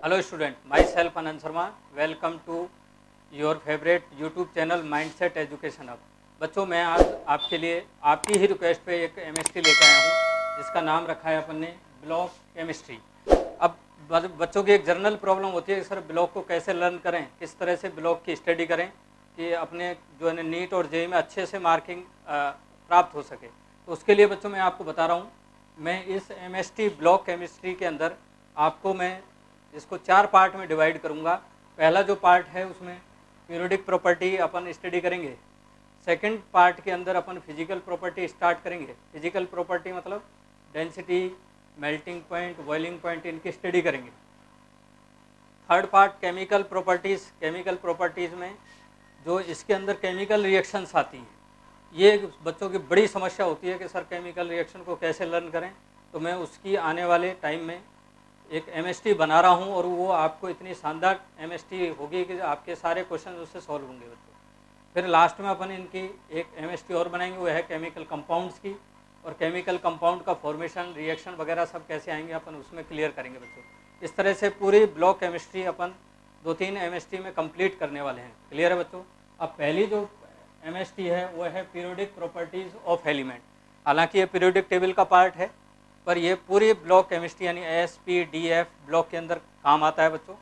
Hello student, myself Anand Sharma. Welcome to your favorite YouTube channel Mindset Education Hub. बच्चों मैं आज आपके लिए आपकी ही रिक्वेस्ट पे एक केमिस्ट्री लेकर आया हूँ जिसका नाम रखा है अपन ने ब्लॉक केमिस्ट्री। अब बच्चों की एक जनरल प्रॉब्लम होती है कि सर ब्लॉक को कैसे लर्न करें, किस तरह से ब्लॉक की स्टडी करें कि अपने जो है नीट और जेईई में अच्छे से मार्किंग प्राप्त हो सके। तो उसके लिए बच्चों मैं आपको बता रहा हूँ, मैं इस एमएसटी ब्लॉक केमिस्ट्री के अंदर आपको मैं इसको 4 पार्ट में डिवाइड करूँगा। पहला जो पार्ट है उसमें पीरियोडिक प्रॉपर्टी अपन स्टडी करेंगे। सेकंड पार्ट के अंदर अपन फिजिकल प्रॉपर्टी स्टार्ट करेंगे। फिजिकल प्रॉपर्टी मतलब density, melting point, boiling point, इनकी स्टडी करेंगे। Third part chemical properties. Chemical properties में जो इसके अंदर केमिकल रिएक्शंस आती हैं, ये बच्चों की बड़ी समस्या होती है कि सर केमिकल रिएक्शन को कैसे लर्न करें। तो मैं उसकी आने वाले टाइम में एक एमएसटी बना रहा हूं और वो आपको इतनी शानदार एमएसटी होगी कि आपके सारे क्वेश्चन उससे सॉल्व होंगे बच्चों। फिर लास्ट में अपन इनकी एक एमएसटी और बनाएंगे, वो है केमिकल कंपाउंड्स की, और केमिकल कंपाउंड का फॉर्मेशन, रिएक्शन वगैरह सब कैसे आएंगे अपन उसमें क्लियर करेंगे बच्चों। इस तरह से पूरी ब्लॉक केमिस्ट्री अपन 2-3 एमएसटी में कंप्लीट करने वाले हैं। क्लियर है बच्चों। अब पहली जो एमएसटी है वो है पीरियोडिक प्रॉपर्टीज़ ऑफ एलिमेंट। हालांकि ये पीरियोडिक टेबल का पार्ट है, पर ये पूरी ब्लॉक केमिस्ट्री यानी ASPDF ब्लॉक के अंदर काम आता है बच्चों।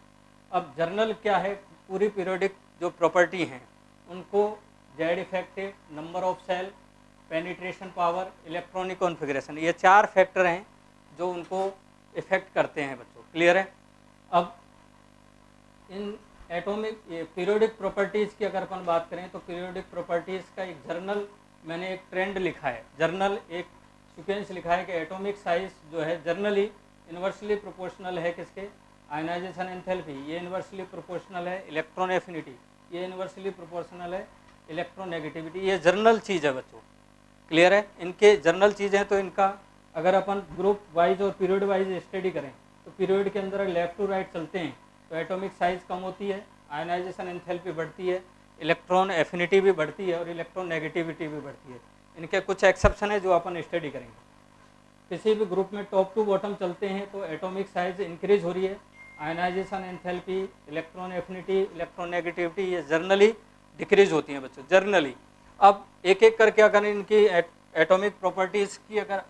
अब जर्नल क्या है, पूरी पीरियोडिक जो प्रॉपर्टी हैं उनको Z effective, number of shell, penetration power, electronic configuration, ये 4 फैक्टर हैं जो उनको इफेक्ट करते हैं बच्चों। क्लियर है। अब इन एटॉमिक पीरियोडिक प्रॉपर्टीज़ की अगर अपन बात करें तो पीरियोडिक प्रॉपर्टीज़ का एक जर्नल मैंने एक ट्रेंड लिखा है, जर्नल एक सीक्वेंस लिखा है कि एटॉमिक साइज जो है जर्नली इन्वर्सली प्रोपोर्शनल है किसके, आयनाइजेशन एंथैल्पी, ये इन्वर्सली प्रोपोर्शनल है, इलेक्ट्रॉन एफिनिटी ये इन्वर्सली प्रोपोर्शनल है, इलेक्ट्रोनेगेटिविटी ये जर्नल चीज़ है बच्चों। क्लियर है। इनके जर्नल चीज़ हैं तो इनका अगर अपन ग्रुप वाइज और पीरियड वाइज स्टडी करें तो पीरियड के अंदर लेफ्ट टू राइट चलते हैं तो एटॉमिक साइज कम होती है, आयनाइजेशन एंथैल्पी बढ़ती है, इलेक्ट्रॉन एफिनिटी भी बढ़ती है और इलेक्ट्रॉन नेगेटिविटी भी बढ़ती है। इनके कुछ एक्सेप्शन है जो अपन स्टडी करेंगे। किसी भी ग्रुप में टॉप टू बॉटम चलते हैं तो एटॉमिक साइज इंक्रीज हो रही है, ionization enthalpy, electron affinity, electron negativity ये जर्नली डिक्रीज होती हैं बच्चों, जर्नली। अब एक एक करके अगर इनकी एटॉमिक प्रॉपर्टीज़ की अगर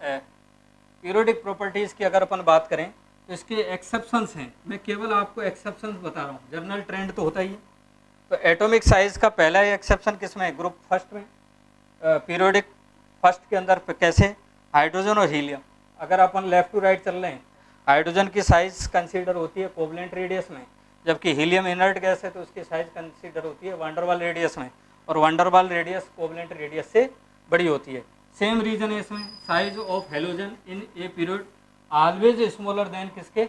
पीरियोडिक प्रॉपर्टीज़ की अगर अपन बात करें तो इसके एक्सेप्शंस हैं। मैं केवल आपको एक्सेप्शंस बता रहा हूँ, जर्नल ट्रेंड तो होता ही है। तो एटॉमिक साइज का पहला एक्सेप्शन किस में है, ग्रुप फर्स्ट में, पीरियोडिक फर्स्ट के अंदर कैसे, हाइड्रोजन और हीलियम। अगर अपन लेफ्ट टू राइट चल रहे हैं, हाइड्रोजन की साइज कंसीडर होती है कोवलेंट रेडियस में, जबकि हीलियम इनर्ट गैस है तो उसकी साइज कंसीडर होती है वांडरवाल रेडियस में, और वांडरवाल रेडियस कोवलेंट रेडियस से बड़ी होती है। सेम रीजन है इसमें, size of halogen in a period always smaller than किसके,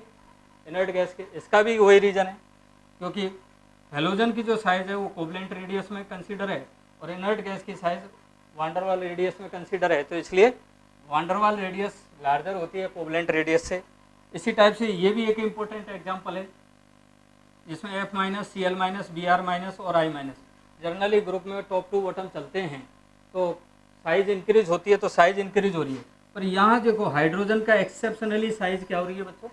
इनर्ट गैस के। इसका भी वही रीजन है क्योंकि हेलोजन की जो साइज है वो कोवलेंट रेडियस में कंसीडर है और इनर्ट गैस की साइज वांडरवाल रेडियस में कंसीडर है, तो इसलिए वांडरवाल रेडियस लार्जर होती है कोवलेंट रेडियस से। इसी टाइप से ये भी एक इम्पोर्टेंट एग्जांपल है जिसमें F-, Cl-, Br- और I-। जर्नली ग्रुप में टॉप टू बॉटम चलते हैं तो साइज इंक्रीज होती है, तो साइज इंक्रीज हो रही है। पर यहाँ देखो हाइड्रोजन का एक्सेप्शनली साइज क्या हो रही है बच्चों,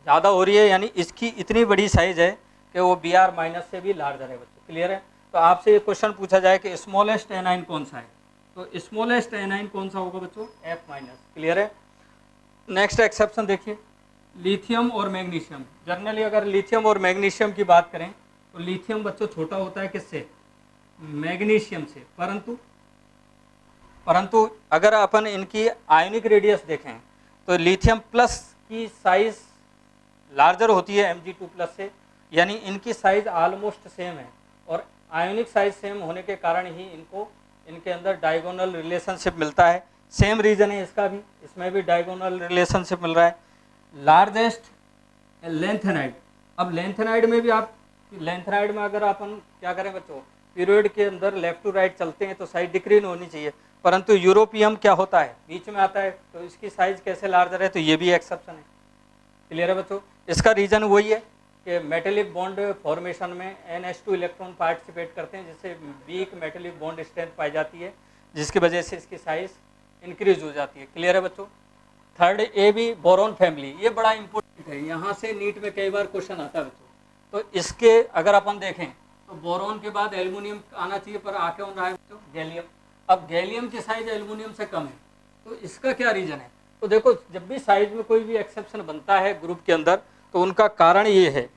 ज़्यादा हो रही है, यानी इसकी इतनी बड़ी साइज है कि वो Br- से भी लार्जर है बच्चों। क्लियर है। तो आपसे ये क्वेश्चन पूछा जाए कि स्मॉलेस्ट एनाइन कौन सा है, तो स्मॉलेस्ट एनाइन कौन सा होगा बच्चों, F-। क्लियर है। नेक्स्ट एक्सेप्शन देखिए, लिथियम और मैग्नीशियम। जनरली अगर लिथियम और मैग्नीशियम की बात करें तो लिथियम बच्चों छोटा होता है किससे, मैग्नीशियम से, परंतु अगर अपन इनकी आयोनिक रेडियस देखें तो लिथियम प्लस की साइज लार्जर होती है Mg2+ से, यानी इनकी साइज ऑलमोस्ट सेम है और आयोनिक साइज सेम होने के कारण ही इनके अंदर डायगोनल रिलेशनशिप मिलता है। सेम रीजन है इसका भी, इसमें भी डायगोनल रिलेशनशिप मिल रहा है। Largest lanthanide. अब लेंथेनाइड में भी आप, लेंथेनाइड में अगर अपन क्या करें बच्चों, पीरियड के अंदर लेफ्ट टू राइट चलते हैं तो साइज डिक्रीज होनी चाहिए, परंतु यूरोपियम क्या होता है, बीच में आता है, तो इसकी साइज कैसे लार्जर है, तो ये भी एक्सेप्शन है। क्लियर है बच्चों। इसका रीजन वही है कि मेटेलिक बॉन्ड फॉर्मेशन में NH2 इलेक्ट्रॉन पार्टिसिपेट करते हैं जिससे वीक मेटेलिक बॉन्ड स्ट्रेंथ पाई जाती है, जिसकी वजह से इसकी साइज इंक्रीज हो जाती है। क्लियर है बच्चों। थर्ड AB बोरॉन फैमिली, ये बड़ा इंपॉर्टेंट है, यहाँ से नीट में कई बार क्वेश्चन आता है बच्चों। तो इसके अगर अपन देखें तो बोरोन के बाद एल्युमिनियम आना चाहिए, पर आके कौन रहा है बच्चों? गैलियम। अब गैलियम की साइज एल्युमिनियम से कम है, तो इसका क्या रीजन है? तो देखो, जब भी साइज में कोई भी एक्सेप्शन बनता है ग्रुप के अंदर, तो उनका कारण ये है,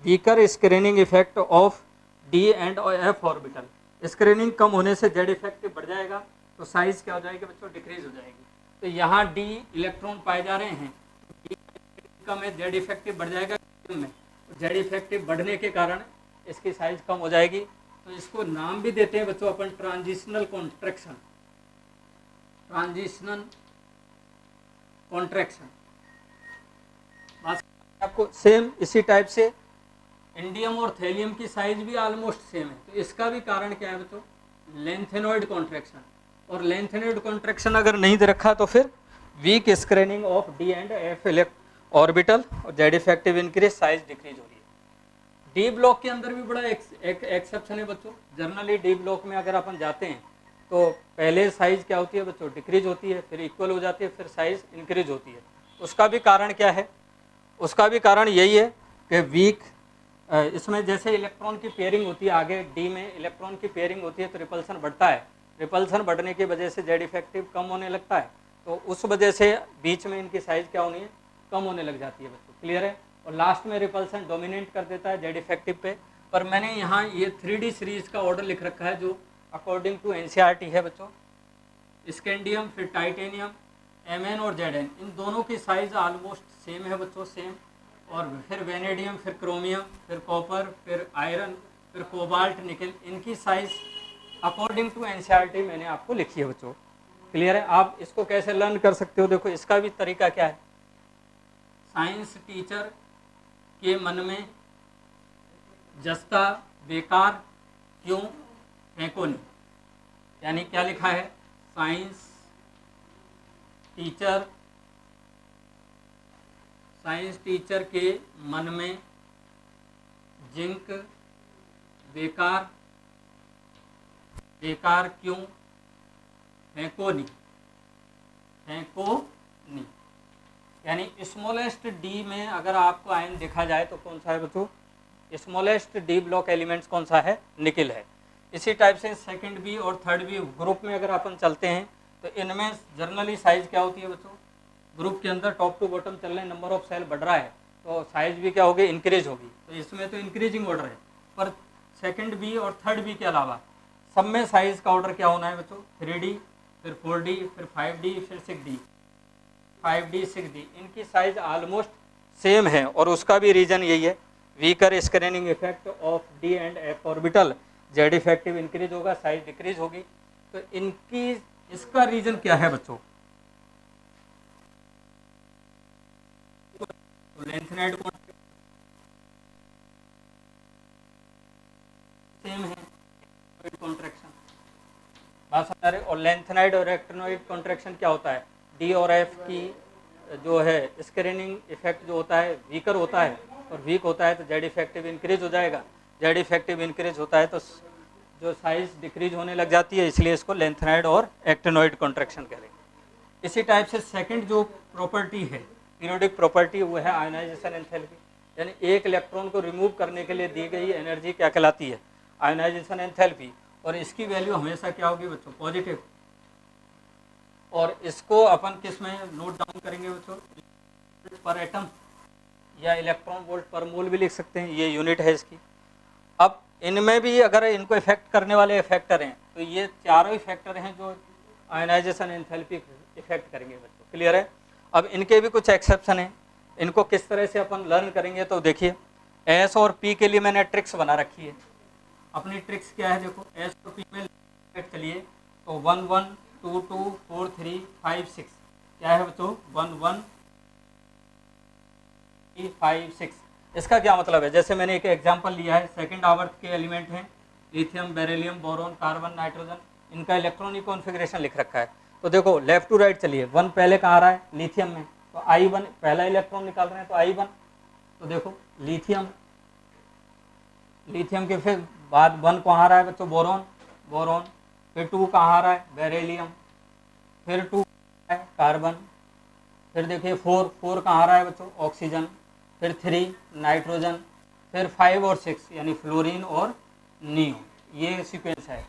weaker screening effect of D and F orbital. Screening कम होने से जेड इफेक्टिव बढ़ जाएगा, तो साइज क्या हो जाएगी बच्चों? डिक्रीज हो जाएगी। तो यहाँ डी इलेक्ट्रॉन पाए जा रहे हैं, कम है, जेड इफेक्टिव बढ़ जाएगा में, जेड इफेक्टिव बढ़ने के कारण इसकी साइज कम हो जाएगी। तो इसको नाम भी देते हैं बच्चों अपन, ट्रांजिशनल कॉन्ट्रैक्शन। ट्रांजिशनल कॉन्ट्रैक्शन आपको सेम इसी टाइप से इंडियम और थैलियम की साइज भी ऑलमोस्ट सेम है। तो इसका भी कारण क्या है बच्चों? Lanthanoid contraction. और लेंथेनॉइड कॉन्ट्रैक्शन अगर नहीं दे रखा तो फिर weak screening of D and F orbital और Z effective increase, size decrease हो रही है। डी ब्लॉक के अंदर भी बड़ा एक एक्सेप्शन है बच्चों। जनरली डी ब्लॉक में अगर अपन जाते हैं तो पहले साइज क्या होती है बच्चों? डिक्रीज होती है, फिर इक्वल हो जाती है, फिर साइज इंक्रीज होती है। उसका भी कारण क्या है? उसका भी कारण यही है कि वीक, इसमें जैसे इलेक्ट्रॉन की पेयरिंग होती है, आगे डी में इलेक्ट्रॉन की पेयरिंग होती है तो रिपल्सन बढ़ता है। रिपल्सन बढ़ने की वजह से जेड इफेक्टिव कम होने लगता है, तो उस वजह से बीच में इनकी साइज क्या होनी है? कम होने लग जाती है बच्चों। क्लियर है? और लास्ट में रिपल्सन डोमिनेट कर देता है जेड इफेक्टिव पे। पर मैंने यहाँ ये 3D सीरीज का ऑर्डर लिख रखा है जो अकॉर्डिंग टू NCERT है बच्चों। स्कैंडियम, फिर टाइटेनियम, Mn और Zn, इन दोनों की साइज ऑलमोस्ट सेम है बच्चों, सेम। और फिर वेनेडियम, फिर क्रोमियम, फिर कॉपर, फिर आयरन, फिर कोबाल्ट, निकल, इनकी साइज अकॉर्डिंग टू NCERT मैंने आपको लिखी है बच्चों। क्लियर है? आप इसको कैसे लर्न कर सकते हो? देखो, इसका भी तरीका क्या है। साइंस टीचर के मन में जस्ता बेकार क्यों फेंको नहीं, यानी क्या लिखा है? साइंस टीचर के मन में जिंक बेकार क्यों फेंको नहीं, यानी स्मॉलेस्ट डी में अगर आपको आयन देखा जाए तो कौन सा है बच्चों? स्मॉलेस्ट डी ब्लॉक एलिमेंट्स कौन सा है? निकिल है। इसी टाइप से सेकंड बी और थर्ड बी ग्रुप में अगर अपन चलते हैं तो इनमें जर्नली साइज क्या होती है बच्चों? ग्रुप के अंदर टॉप टू बॉटम चल रहे हैं, नंबर ऑफ सेल बढ़ रहा है, तो साइज भी क्या होगी? इंक्रीज होगी। तो इसमें तो इंक्रीजिंग ऑर्डर है, पर सेकंड बी और थर्ड बी के अलावा सब में साइज का ऑर्डर क्या होना है बच्चों? 3D, फिर 4D, फिर 5D, फिर 6D, 5D, 6D, इनकी साइज ऑलमोस्ट सेम है। और उसका भी रीजन यही है, weaker screening effect of D and F orbital, Z effective increase होगा, साइज डिक्रीज होगी। तो इनकी, इसका रीजन क्या है बच्चों? लेंथेनाइड सेम है, कॉन्ट्रैक्शन बात समझ रहे। और लेंथेनाइड और एक्टिनोइड कॉन्ट्रैक्शन क्या होता है? डी और एफ की जो है स्क्रीनिंग इफेक्ट जो होता है वीकर होता है, और वीक होता है तो जेड इफेक्टिव इंक्रीज हो जाएगा। जेड इफेक्टिव इंक्रीज होता है तो जो साइज डिक्रीज होने लग जाती है, इसलिए इसको लेंथेनाइड और एक्टिनोइड कॉन्ट्रैक्शन करेंगे। इसी टाइप से सेकंड जो प्रॉपर्टी है, पीरियोडिक प्रॉपर्टी, वो है आयोनाइजेशन एंथैल्पी। यानी एक इलेक्ट्रॉन को रिमूव करने के लिए दी गई एनर्जी क्या कहलाती है? Ionisation enthalpy. और इसकी वैल्यू हमेशा क्या होगी बच्चों? पॉजिटिव। और इसको अपन किस में नोट डाउन करेंगे बच्चों? पर एटम या इलेक्ट्रॉन वोल्ट पर मोल भी लिख सकते हैं, ये यूनिट है इसकी। अब इनमें भी अगर इनको इफेक्ट करने वाले फैक्टर हैं तो ये चारों ही फैक्टर हैं जो आयोनाइजेशन एंथैल्पी इफेक्ट करेंगे बच्चों। क्लियर है? अब इनके भी कुछ एक्सेप्शन हैं, इनको किस तरह से अपन लर्न करेंगे तो देखिए, एस और पी के लिए मैंने ट्रिक्स बना रखी है। अपनी ट्रिक्स क्या है देखो, एस और पी में चलिए तो 1 1 2 2 4 3 5 6 क्या है बच्चों? 1 1 3 5 6। इसका क्या मतलब है? जैसे मैंने एक एग्जांपल लिया है, सेकंड आवर्त के एलिमेंट हैं lithium, beryllium, boron, carbon, nitrogen, इनका इलेक्ट्रॉनिक कॉन्फ़िगरेशन लिख रखा है। तो देखो लेफ्ट टू राइट चलिए, 1 पहले कहाँ आ रहा है? लिथियम में, तो I1 पहला इलेक्ट्रॉन निकाल रहे हैं तो I1। तो देखो लिथियम के फिर बाद 1 कहाँ आ रहा है बच्चों? बोरोन। फिर 2 कहाँ आ रहा है? बेरिलियम। फिर 2 है कार्बन। फिर देखिए 4 कहाँ आ रहा है बच्चों? ऑक्सीजन। फिर 3 नाइट्रोजन, फिर 5 और 6 यानी फ्लोरीन और नियो, ये सीक्वेंस है।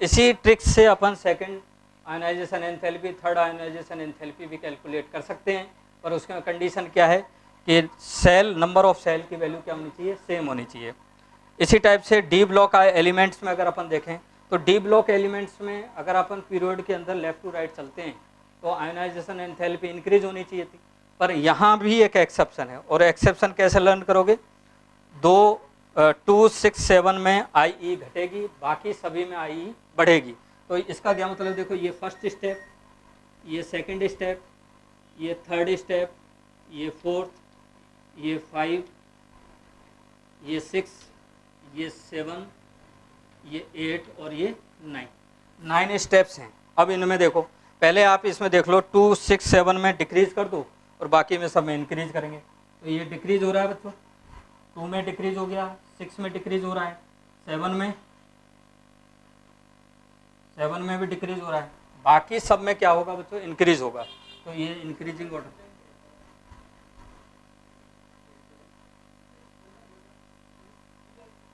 इसी ट्रिक से अपन second ionisation enthalpy, third ionisation enthalpy भी कैलकुलेट कर सकते हैं, पर उसका कंडीशन क्या है कि सेल, नंबर ऑफ सेल की वैल्यू क्या होनी चाहिए, सेम होनी चाहिए। इसी टाइप से डी ब्लॉक एलिमेंट्स में अगर अपन देखें तो डी ब्लॉक एलिमेंट्स में अगर अपन पीरियड के अंदर लेफ्ट टू राइट चलते हैं तो आयनाइजेशन एंथैल्पी इंक्रीज होनी चाहिए थी, पर यहाँ भी एक एक्सेप्शन है। और एक्सेप्शन कैसे लर्न करोगे, 2 6 7 में आई घटेगी, बाकी सभी में आई बढ़ेगी। तो इसका क्या मतलब, देखो ये फर्स्ट स्टेप, ये सेकंड स्टेप, ये थर्ड स्टेप, ये फोर्थ, ये 5, ये 6, ये 7, ये 8 और ये 9 स्टेप्स हैं। अब इनमें देखो, पहले आप इसमें देख लो 2 6 7 में डिक्रीज कर दो और बाकी में सब में इंक्रीज करेंगे। तो ये डिक्रीज हो रहा है बच्चों, 2 में डिक्रीज हो गया, 6 में डिक्रीज हो रहा है, 7 में भी डिक्रीज हो रहा है, बाकी सब में क्या होगा बच्चों, इंक्रीज होगा। तो ये इंक्रीजिंग ऑर्डर।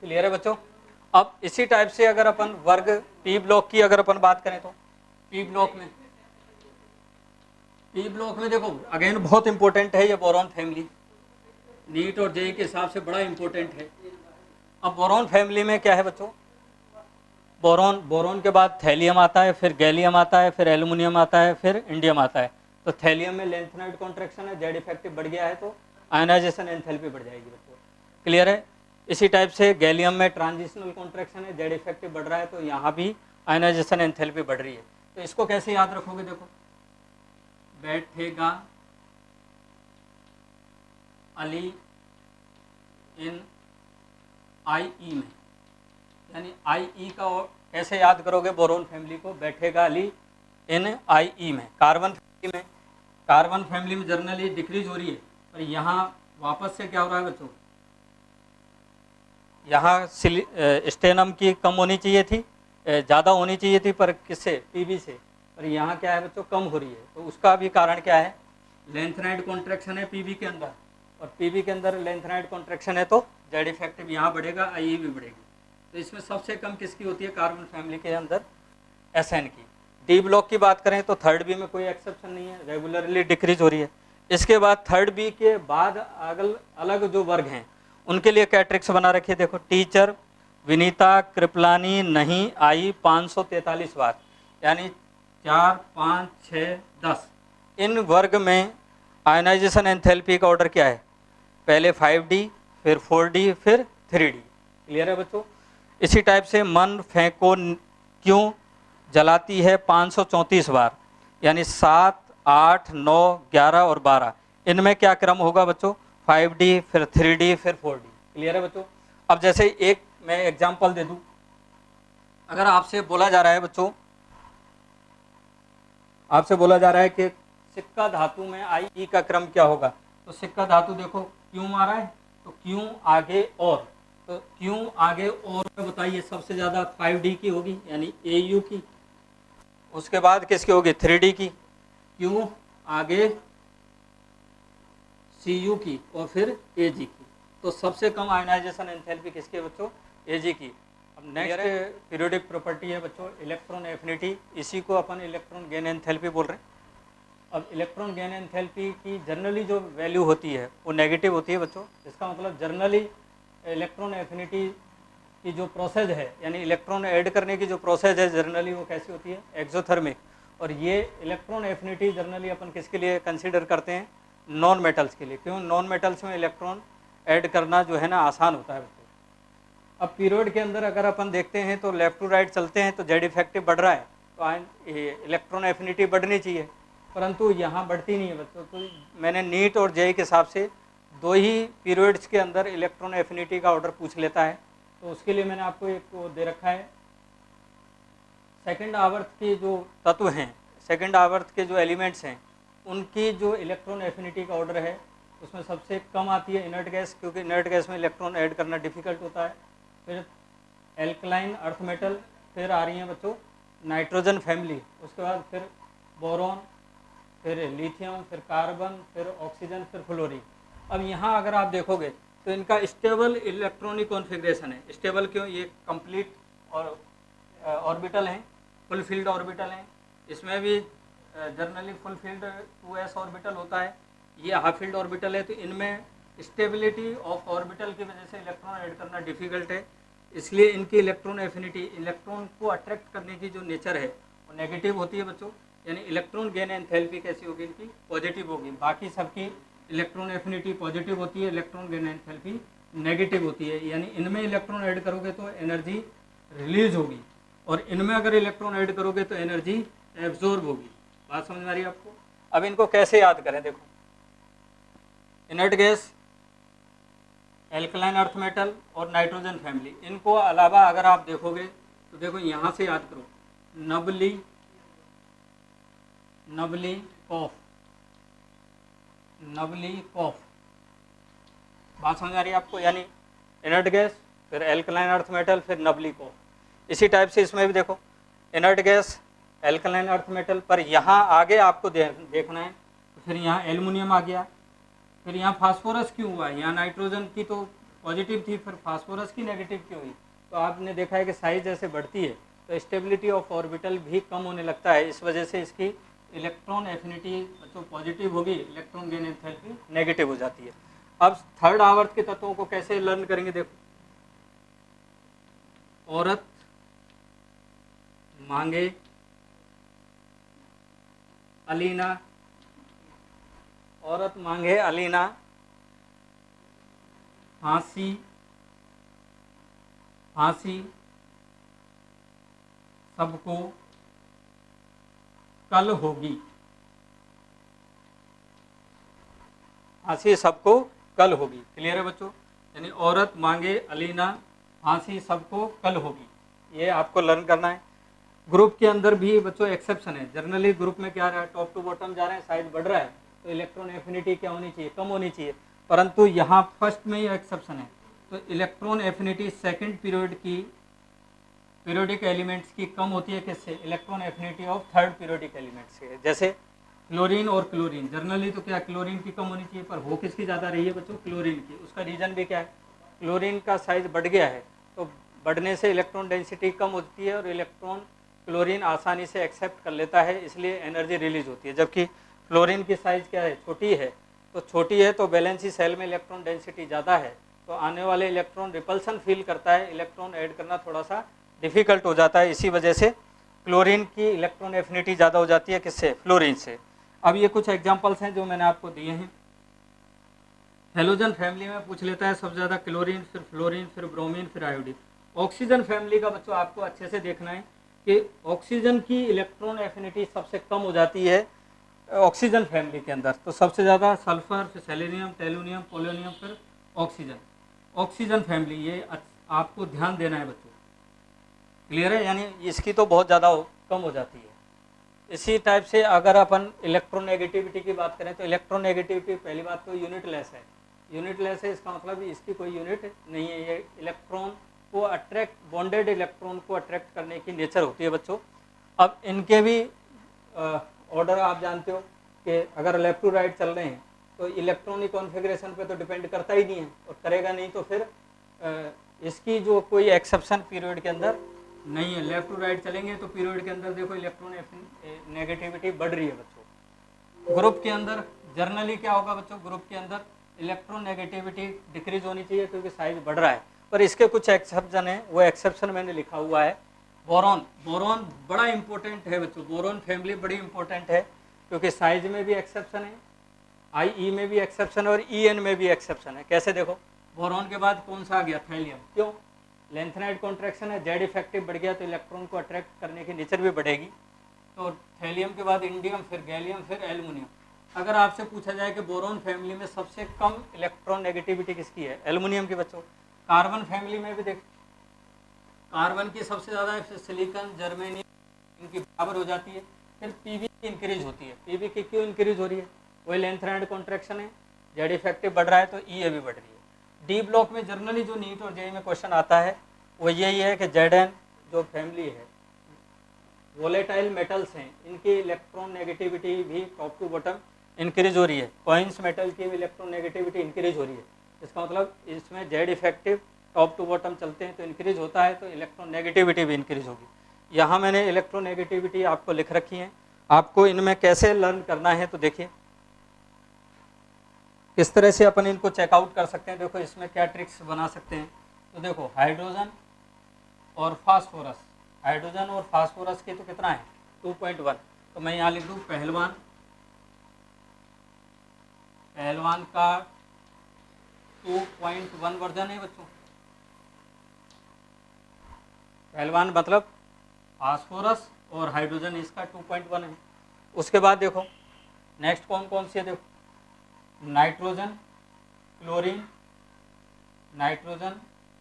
क्लियर है बच्चों। अब इसी टाइप से अगर अपन वर्ग पी ब्लॉक की अगर अपन बात करें तो पी ब्लॉक में देखो अगेन बहुत इंपॉर्टेंट है ये बोरॉन फैमिली, नीट और जेई के हिसाब से बड़ा इंपॉर्टेंट है। अब बोरॉन फैमिली में क्या है बच्चों, बोरॉन के बाद थैलियम आता है, फिर गैलियम आता है, फिर एल्युमिनियम आता है, फिर इंडियम आता है। तो थैलियम में लेंथेनाइड कॉन्ट्रैक्शन है, जेड इफेक्टिव बढ़ गया है तो आयनाइजेशन एंथैल्पी बढ़ जाएगी बच्चों। क्लियर है। इसी टाइप से गैलियम में ट्रांजिशनल कॉन्ट्रैक्शन है, जेड इफेक्टिव बढ़ रहा है तो यहाँ भी आयनाइजेशन एंथैल्पी बढ़ रही है। तो इसको कैसे याद रखोगे, देखो बैठेगा अली इन आई में, यानी आई का कैसे याद करोगे बोरोन फैमिली को, बैठेगा अली इन आई में। कार्बन फैमिली में जर्नली डिक्रीज हो रही है, पर यहाँ वापस से क्या हो रहा है बच्चों, यहाँ स्टेनम की कम होनी चाहिए थी, ज़्यादा होनी चाहिए थी, पर किससे, पीबी से, पर यहाँ क्या है बच्चों, कम हो रही है। तो उसका भी कारण क्या है, लेंथेनाइड कॉन्ट्रैक्शन है पीबी के अंदर, और पीबी के अंदर लेंथेनाइड कॉन्ट्रैक्शन है तो जेड इफेक्टिव यहाँ बढ़ेगा, आई भी बढ़ेगी। तो इसमें सबसे कम किसकी होती है, कार्बन फैमिली के अंदर एसएन की। डी ब्लॉक की बात करें तो थर्ड बी में कोई एक्सेप्शन नहीं है, रेगुलरली डिक्रीज हो रही है। इसके बाद थर्ड बी के बाद अलग जो वर्ग हैं उनके लिए क्या ट्रिक्स बना रखी है, देखो टीचर विनीता कृपलानी नहीं आई 543 बार, यानी 4 5 6 10। इन वर्ग में आयनाइजेशन एंथैल्पी का ऑर्डर क्या है, पहले 5D, फिर 4D, फिर 3D। क्लियर है बच्चों। इसी टाइप से मन फेंको क्यों जलाती है 534 बार, यानी 7 8 9 11 और 12। इनमें क्या क्रम होगा बच्चों, 5D, फिर 3D, फिर 4D। क्लियर है बच्चों। अब जैसे एक मैं एग्जांपल दे दूं, अगर आपसे बोला जा रहा है बच्चों, आपसे बोला जा रहा है कि सिक्का धातु में आई का क्रम क्या होगा, तो सिक्का धातु देखो क्यों आ रहा है, तो क्यों आगे और, तो क्यों आगे और में बताइए सबसे ज़्यादा 5D की होगी यानी AU की, उसके बाद किसकी होगी 3D की, क्यों आगे CU की, और फिर AG की। तो सबसे कम आयनाइजेशन एंथैल्पी किसकी है बच्चों, AG की। अब नेक्स्ट पीरियोडिक प्रॉपर्टी है बच्चों इलेक्ट्रॉन एफिनिटी, इसी को अपन इलेक्ट्रॉन गेन एंथैल्पी बोल रहे हैं। अब इलेक्ट्रॉन गेन एंथैल्पी की जनरली जो वैल्यू होती है वो नेगेटिव होती है बच्चों। इसका मतलब जनरली इलेक्ट्रॉन एफिनिटी की जो प्रोसेस है, यानी इलेक्ट्रॉन ऐड करने की जो प्रोसेस है जनरली वो कैसी होती है, एक्सोथर्मिक। और ये इलेक्ट्रॉन एफिनिटी जनरली अपन किसके लिए कंसिडर करते हैं, नॉन मेटल्स के लिए। क्यों, नॉन मेटल्स में इलेक्ट्रॉन ऐड करना जो है ना आसान होता है बच्चों। अब पीरियड के अंदर अगर अपन देखते हैं तो लेफ्ट टू राइट चलते हैं तो जेड इफेक्टिव बढ़ रहा है, तो इलेक्ट्रॉन एफिनिटी बढ़नी चाहिए, परंतु यहाँ बढ़ती नहीं है बच्चों। तो मैंने नीट और जेई के हिसाब से 2 ही पीरियड्स के अंदर इलेक्ट्रॉन एफिनिटी का ऑर्डर पूछ लेता है। तो उसके लिए मैंने आपको एक वो दे रखा है, सेकंड आवर्त के जो तत्व हैं, सेकंड आवर्त के जो एलिमेंट्स हैं, उनकी जो इलेक्ट्रॉन एफिनिटी का ऑर्डर है उसमें सबसे कम आती है इनर्ट गैस, क्योंकि इनर्ट गैस में इलेक्ट्रॉन ऐड करना डिफिकल्ट होता है। फिर एल्कलाइन अर्थ मेटल, फिर आ रही हैं बच्चों नाइट्रोजन फैमिली, उसके बाद फिर बोरॉन, फिर लिथियम, फिर कार्बन, फिर ऑक्सीजन, फिर फ्लोरीन। अब यहाँ अगर आप देखोगे तो इनका स्टेबल इलेक्ट्रॉनिक कॉन्फ़िगरेशन है। स्टेबल क्यों? ये कंप्लीट और ऑर्बिटल हैं, फुल फील्ड ऑर्बिटल हैं। इसमें भी generally full field 2s orbital होता है, ये हाफ फील्ड ऑर्बिटल है। तो इनमें स्टेबिलिटी ऑफ ऑर्बिटल की वजह से इलेक्ट्रॉन ऐड करना डिफ़िकल्ट है, इसलिए इनकी इलेक्ट्रॉन एफिनिटी, इलेक्ट्रॉन को अट्रैक्ट करने की जो नेचर है वो नेगेटिव होती है बच्चों। यानी इलेक्ट्रॉन गेन एंथैल्पी कैसी होगी? इनकी पॉजिटिव होगी। बाकी सबकी इलेक्ट्रॉन एफिनिटी पॉजिटिव होती है, इलेक्ट्रॉन गेन एंथैल्पी नेगेटिव होती है। यानी इनमें इलेक्ट्रॉन ऐड करोगे तो एनर्जी रिलीज होगी, और इनमें अगर इलेक्ट्रॉन ऐड करोगे तो एनर्जी एब्जॉर्ब होगी। बात समझ में आ रही है आपको? अब इनको कैसे याद करें? देखो, inert gas, alkaline earth metal और नाइट्रोजन फैमिली, इनको अलावा अगर आप देखोगे तो देखो यहाँ से याद करो, नबली, नबली कॉफ, नबली कॉफ। बात समझ आ रही है आपको? यानी इनर्ट गैस, फिर एल्कलाइन अर्थ मेटल, फिर नबली कॉफ। इसी टाइप से इसमें भी देखो, inert gas, alkaline earth metal, पर यहाँ आगे आपको देखना है। तो फिर यहाँ एल्युमिनियम आ गया, फिर यहाँ फास्फोरस क्यों हुआ? यहाँ नाइट्रोजन की तो पॉजिटिव थी, फिर फास्फोरस की नेगेटिव क्यों हुई? तो आपने देखा है कि साइज जैसे बढ़ती है तो स्टेबिलिटी ऑफ ऑर्बिटल भी कम होने लगता है। इस वजह से इसकी इलेक्ट्रॉन एफिनिटी तो पॉजिटिव होगी, इलेक्ट्रॉन गेन एंथैल्पी नेगेटिव हो जाती है। अब थर्ड आवर्त के तत्वों को कैसे लर्न करेंगे? देखो, औरत मांगे अलीना, औरत मांगे अलीना, फांसी, फांसी सबको कल होगी, फांसी सबको कल होगी। क्लियर है बच्चों? यानी औरत मांगे अलीना, फांसी सबको कल होगी, ये आपको लर्न करना है। ग्रुप के अंदर भी बच्चों एक्सेप्शन है। जनरली ग्रुप में क्या रहा है? टॉप टू बॉटम जा रहे हैं, साइज बढ़ रहा है, तो इलेक्ट्रॉन एफिनिटी क्या होनी चाहिए? कम होनी चाहिए। परंतु यहाँ फर्स्ट में ही एक्सेप्शन है। तो इलेक्ट्रॉन एफिनिटी सेकंड पीरियड की पीरियोडिक एलिमेंट्स की कम होती है, किससे? Electron affinity of third periodic elements से। जैसे क्लोरीन और क्लोरीन, जनरली तो क्या क्लोरीन की कम होनी चाहिए, पर हो किसकी ज़्यादा रही है बच्चों? क्लोरीन की। उसका रीज़न भी क्या है? क्लोरीन का साइज बढ़ गया है, तो बढ़ने से इलेक्ट्रॉन डेंसिटी कम होती है और इलेक्ट्रॉन क्लोरीन आसानी से एक्सेप्ट कर लेता है, इसलिए एनर्जी रिलीज होती है। जबकि फ्लोरीन की साइज़ क्या है? छोटी है। तो छोटी है तो वैलेंसी सेल में इलेक्ट्रॉन डेंसिटी ज़्यादा है, तो आने वाले इलेक्ट्रॉन रिपल्सन फील करता है, इलेक्ट्रॉन ऐड करना थोड़ा सा डिफ़िकल्ट हो जाता है। इसी वजह से क्लोरीन की इलेक्ट्रॉन एफिनिटी ज़्यादा हो जाती है, किससे? फ्लोरीन से। अब ये कुछ एग्जाम्पल्स हैं जो मैंने आपको दिए हैं। हेलोजन फैमिली में पूछ लेता है सबसे ज़्यादा क्लोरीन, फिर फ्लोरीन, फिर ब्रोमीन, फिर आयोडीन। ऑक्सीजन फैमिली का बच्चों आपको अच्छे से देखना है कि ऑक्सीजन की इलेक्ट्रॉन एफिनिटी सबसे कम हो जाती है ऑक्सीजन फैमिली के अंदर। तो सबसे ज़्यादा सल्फर, फिर सेलेनियम, टेलुनियम, पोलोनियम, फिर ऑक्सीजन। ऑक्सीजन फैमिली, ये आपको ध्यान देना है बच्चों। क्लियर है? यानी इसकी तो बहुत ज़्यादा कम हो जाती है। इसी टाइप से अगर अपन इलेक्ट्रोनेगेटिविटी की बात करें तो इलेक्ट्रोनेगेटिविटी पहली बात तो यूनिटलेस है। यूनिटलेस है, इसका मतलब इसकी कोई यूनिट नहीं है। ये इलेक्ट्रॉन को अट्रैक्ट, बॉन्डेड इलेक्ट्रॉन को अट्रैक्ट करने की नेचर होती है बच्चों। अब इनके भी ऑर्डर आप जानते हो कि अगर लेफ्ट टू राइट चल रहे हैं तो इलेक्ट्रॉनिक कॉन्फ़िगरेशन पे तो डिपेंड करता ही नहीं है, और करेगा नहीं तो फिर इसकी जो कोई एक्सेप्शन पीरियड के अंदर नहीं है। लेफ्ट टू राइट चलेंगे तो पीरियड के अंदर देखो इलेक्ट्रॉन नेगेटिविटी बढ़ रही है बच्चों। ग्रुप के अंदर जनरली क्या होगा बच्चों? ग्रुप के अंदर इलेक्ट्रॉन नेगेटिविटी डिक्रीज होनी चाहिए क्योंकि साइज बढ़ रहा है, पर इसके कुछ एक्सेप्शन है। वो एक्सेप्शन मैंने लिखा हुआ है। बोरॉन, बोरॉन बड़ा इंपॉर्टेंट है बच्चों। बोरॉन फैमिली बड़ी इंपॉर्टेंट है क्योंकि साइज में भी एक्सेप्शन है, IE में भी एक्सेप्शन है और EN में भी एक्सेप्शन है। कैसे? देखो, बोरॉन के बाद कौन सा आ गया? थैलियम। क्यों? लेंथेनाइड कॉन्ट्रैक्शन है, जेड इफेक्टिव बढ़ गया तो इलेक्ट्रॉन को अट्रैक्ट करने की नेचर भी बढ़ेगी। तो थैलियम के बाद इंडियम, फिर गैलियम, फिर एल्युमिनियम। अगर आपसे पूछा जाए कि बोरॉन फैमिली में सबसे कम इलेक्ट्रॉन नेगेटिविटी किसकी है? एल्युमिनियम की बच्चों। कार्बन फैमिली में भी देख, कार्बन की सबसे ज़्यादा है, फिर सिलिकॉन, जर्मेनियम, इनकी बराबर हो जाती है। फिर PB की इंक्रीज होती है। PB की क्यों इंक्रीज हो रही है? वही लेंथेनाइड कॉन्ट्रैक्शन है, जेड इफेक्टिव बढ़ रहा है तो EA भी बढ़ रही है। डी ब्लॉक में जनरली जो नीट और जेईई में क्वेश्चन आता है वो यही है कि Zn जो फैमिली है, वोलेटाइल मेटल्स हैं, इनकी इलेक्ट्रॉन नेगेटिविटी भी टॉप टू बॉटम इंक्रीज हो रही है, कॉइंस मेटल की इलेक्ट्रोनेगेटिविटी इंक्रीज हो रही है। इसका मतलब इसमें Z effective top to bottom चलते हैं तो इंक्रीज होता है, तो इलेक्ट्रोनेगेटिविटी भी इंक्रीज होगी। यहाँ मैंने इलेक्ट्रोनेगेटिविटी आपको लिख रखी है, आपको इनमें कैसे लर्न करना है तो देखिए किस तरह से अपन इनको चेकआउट कर सकते हैं। देखो इसमें क्या ट्रिक्स बना सकते हैं, तो देखो हाइड्रोजन और फास्फोरस, हाइड्रोजन और फास्फोरस के तो कितना है 2.1, तो मैं यहाँ लिख दूँ पहलवान, पहलवान का 2.1 वर्जन है बच्चों। पहलवान मतलब फास्फोरस और हाइड्रोजन इसका 2.1 है। उसके बाद देखो नेक्स्ट कौन कौन सी है, देखो नाइट्रोजन क्लोरीन, नाइट्रोजन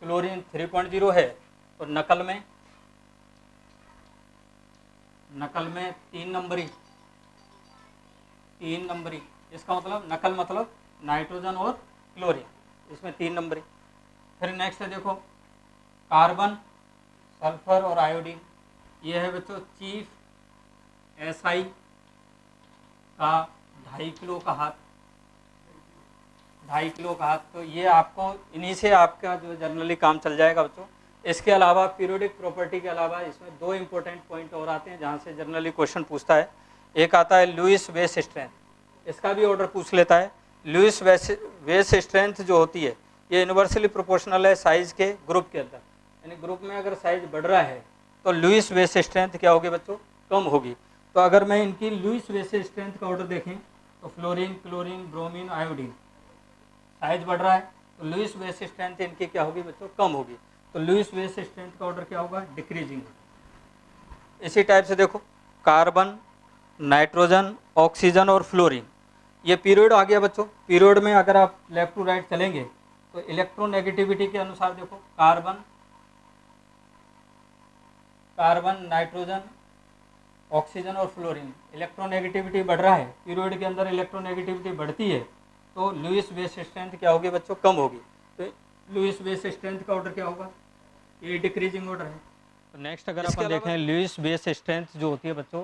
क्लोरीन 3.0 है, तो नकल में 3 नंबरी, 3 नंबरी, इसका मतलब नकल मतलब नाइट्रोजन और क्लोरीन, इसमें 3 नंबरी। फिर नेक्स्ट है देखो कार्बन, सल्फर और आयोडीन, ये है बच्चों चीफ एसआई का 2.5 किलो का हाथ, 2.5 किलो का हाथ, तो ये आपको इन्हीं से आपका जो जनरली काम चल जाएगा बच्चों। इसके अलावा पीरियोडिक प्रॉपर्टी के अलावा इसमें 2 इंपॉर्टेंट पॉइंट और आते हैं जहाँ से जनरली क्वेश्चन पूछता है। एक आता है लुईस वेस स्ट्रेंथ, इसका भी ऑर्डर पूछ लेता है। लुईस वेस स्ट्रेंथ जो होती है ये यूनिवर्सली प्रोपोर्शनल है साइज के ग्रुप के अंदर, यानी ग्रुप में अगर साइज बढ़ रहा है तो लुईस वेस स्ट्रेंथ क्या होगी बच्चों, कम होगी। तो अगर मैं इनकी लुईस वेस स्ट्रेंथ का ऑर्डर देखें तो fluorine, chlorine, bromine, iodine, size बढ़ रहा है तो लुईस वेस स्ट्रेंथ इनकी क्या होगी बच्चों, कम होगी। तो लुईस वेस स्ट्रेंथ का ऑर्डर क्या होगा, डिक्रीजिंग। इसी टाइप से देखो कार्बन, नाइट्रोजन, ऑक्सीजन और फ्लोरीन, ये पीरियड आ गया बच्चों। पीरियड में अगर आप लेफ्ट टू राइट चलेंगे तो इलेक्ट्रोनेगेटिविटी के अनुसार देखो कार्बन, नाइट्रोजन, ऑक्सीजन और फ्लोरीन, इलेक्ट्रोनेगेटिविटी बढ़ रहा है, पीरियड के अंदर इलेक्ट्रोनेगेटिविटी बढ़ती है तो लुईस बेस स्ट्रेंथ क्या होगी बच्चों, कम होगी। तो लुईस बेस स्ट्रेंथ का ऑर्डर क्या होगा, ये डिक्रीजिंग ऑर्डर है। तो नेक्स्ट अगर अपन देखें लुईस बेस स्ट्रेंथ जो होती है बच्चों,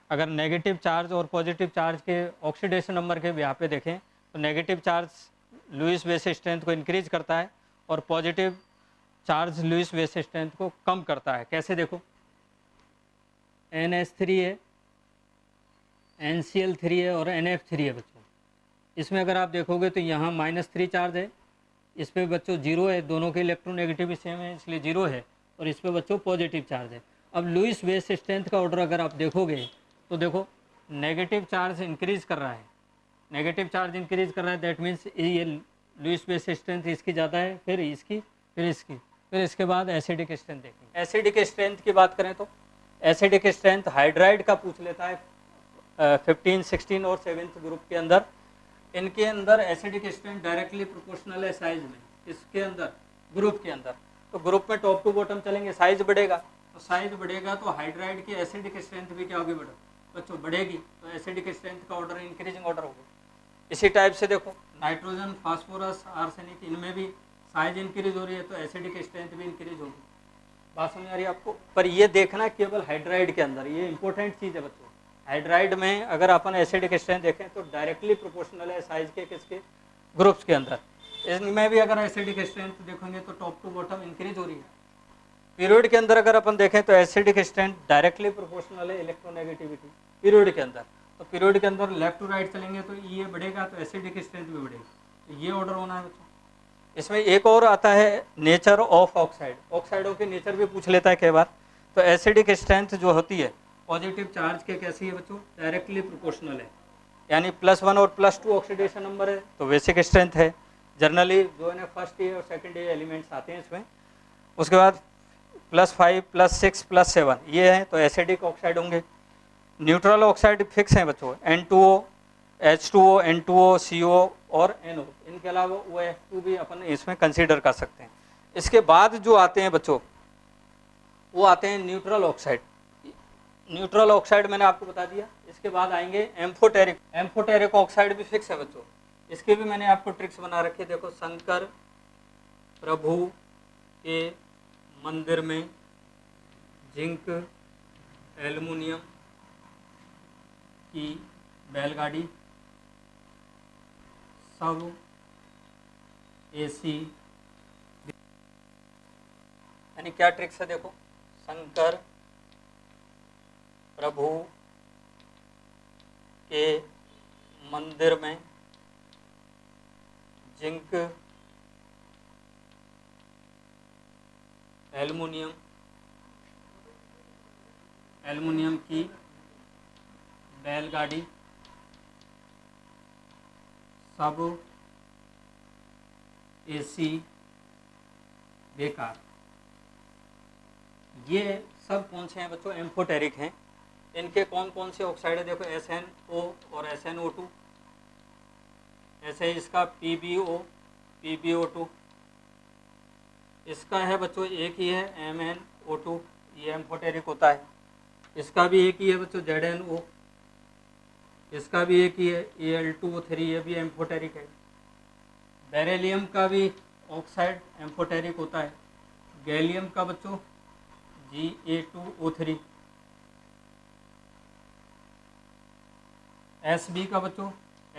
अगर नेगेटिव चार्ज और पॉजिटिव चार्ज के ऑक्सीडेशन नंबर के यहाँ पे देखें तो negative charge Lewis base strength को इंक्रीज करता है और positive charge Lewis base strength को कम करता है। कैसे देखो NH3 है, NCl3 है और NF3 है बच्चों। इसमें अगर आप देखोगे तो यहाँ -3 चार्ज है, इस पर बच्चों 0 है, दोनों के इलेक्ट्रोनेगेटिव सेम है इसलिए 0 है, और इस पर बच्चों पॉजिटिव चार्ज है। अब लुईस बेस स्ट्रेंथ का ऑर्डर अगर आप देखोगे तो देखो नेगेटिव चार्ज इंक्रीज कर रहा है, नेगेटिव चार्ज इंक्रीज कर रहा है, दैट मीन्स ये लुईस बेस स्ट्रेंथ इसकी ज़्यादा है, फिर इसकी, फिर इसकी, फिर इसके बाद एसिडिक स्ट्रेंथ देखेंगे। एसिडिक स्ट्रेंथ की बात करें तो एसिडिक स्ट्रेंथ हाइड्राइड का पूछ लेता है 15, 16 और 7th ग्रुप के अंदर। इनके अंदर एसिडिक स्ट्रेंथ डायरेक्टली प्रोपोर्शनल है साइज में, इसके अंदर ग्रुप के अंदर। तो ग्रुप में टॉप टू बॉटम चलेंगे, साइज बढ़ेगा, तो साइज बढ़ेगा तो हाइड्राइड की एसिडिक स्ट्रेंथ भी क्या होगी बच्चों, बढ़ेगी, तो एसिडिक स्ट्रेंथ का ऑर्डर इंक्रीजिंग ऑर्डर होगा। इसी टाइप से देखो नाइट्रोजन, फास्फोरस, आर्सेनिक, इनमें भी साइज इंक्रीज हो रही है तो एसिडिक स्ट्रेंथ भी इंक्रीज होगी। बात समझ आ रही है आपको, पर ये देखना केवल हाइड्राइड के अंदर, ये इंपॉर्टेंट चीज़ है बच्चों। हाइड्राइड में अगर अपन एसिडिक स्ट्रेंथ देखें तो डायरेक्टली प्रोपोर्शनल है साइज के किसके, ग्रुप्स के अंदर। इसमें भी अगर एसिडिक स्ट्रेंथ देखेंगे तो टॉप टू बॉटम इंक्रीज हो रही है। पीरियड के अंदर अगर अपन देखें तो एसिडिक स्ट्रेंथ डायरेक्टली प्रोपोर्शनल है इलेक्ट्रोनेगेटिविटी पीरियड के अंदर। तो पीरियड के अंदर लेफ्ट टू राइट चलेंगे तो ये बढ़ेगा तो एसिडिक स्ट्रेंथ भी बढ़ेगी, तो ये ऑर्डर होना है बच्चों। इसमें एक और आता है नेचर ऑफ ऑक्साइड, ऑक्साइडों के नेचर भी पूछ लेता है कई बार। तो एसिडिक स्ट्रेंथ जो होती है पॉजिटिव चार्ज के कैसी है बच्चों, डायरेक्टली प्रोपोर्शनल है, यानी +1 और +2 ऑक्सीडेशन नंबर है तो बेसिक स्ट्रेंथ है। जनरली जो है ना फर्स्ट ईयर और सेकंड ईयर एलिमेंट्स आते हैं इसमें। उसके बाद +5, +6, +7 ये हैं तो एसिडिक ऑक्साइड होंगे। न्यूट्रल ऑक्साइड फिक्स हैं बच्चों, N2O, H2O, N2O, CO और NO। इनके अलावा OF2 भी अपन इसमें कंसीडर कर सकते हैं। इसके बाद जो आते हैं बच्चों वो आते हैं न्यूट्रल ऑक्साइड। न्यूट्रल ऑक्साइड मैंने आपको बता दिया। इसके बाद आएंगे एम्फोटेरिक, एम्फोटेरिक ऑक्साइड भी फिक्स है बच्चों। इसके भी मैंने आपको ट्रिक्स बना रखे, देखो शंकर प्रभु के मंदिर में जिंक एल्युमिनियम की बैलगाड़ी सब AC, यानी क्या ट्रिक्स है देखो, शंकर प्रभु के मंदिर में जिंक, एल्युमिनियम की बैलगाड़ी, सब AC बेकार। ये सब कौन से हैं बच्चों? एम्फोटेरिक हैं। इनके कौन कौन से ऑक्साइड है देखो, SNO और SNO2। ऐसे ही इसका PbO2। इसका है बच्चों एक ही है MnO2, ये एम्फोटेरिक होता है। इसका भी एक ही है बच्चों ZnO। इसका भी एक ही है Al2O3, ये भी एम्फोटेरिक है। बेरिलियम का भी ऑक्साइड एम्फोटेरिक होता है। गैलियम का बच्चों Ga2O3। Sb का बच्चों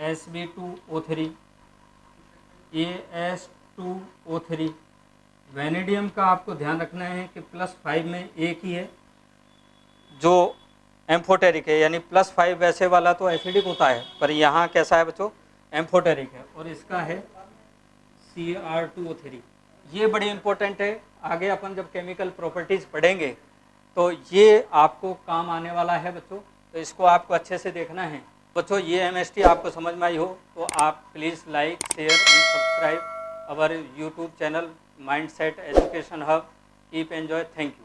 Sb2O3, As2O3। वेनेडियम का आपको ध्यान रखना है कि +5 में एक ही है जो एम्फोटेरिक है, यानी +5 वैसे वाला तो एसिडिक होता है, पर यहाँ कैसा है बच्चों? एम्फोटेरिक है। और इसका है Cr2O3। ये बड़ी इंपॉर्टेंट है, आगे अपन जब केमिकल प्रॉपर्टीज़ पढ़ेंगे तो ये आपको काम आने वाला है बच्चों, तो इसको आपको अच्छे से देखना है। बच्चों ये MST आपको समझ में आई हो तो आप please like, share and subscribe our YouTube channel mindset education hub. Keep enjoy, thank you.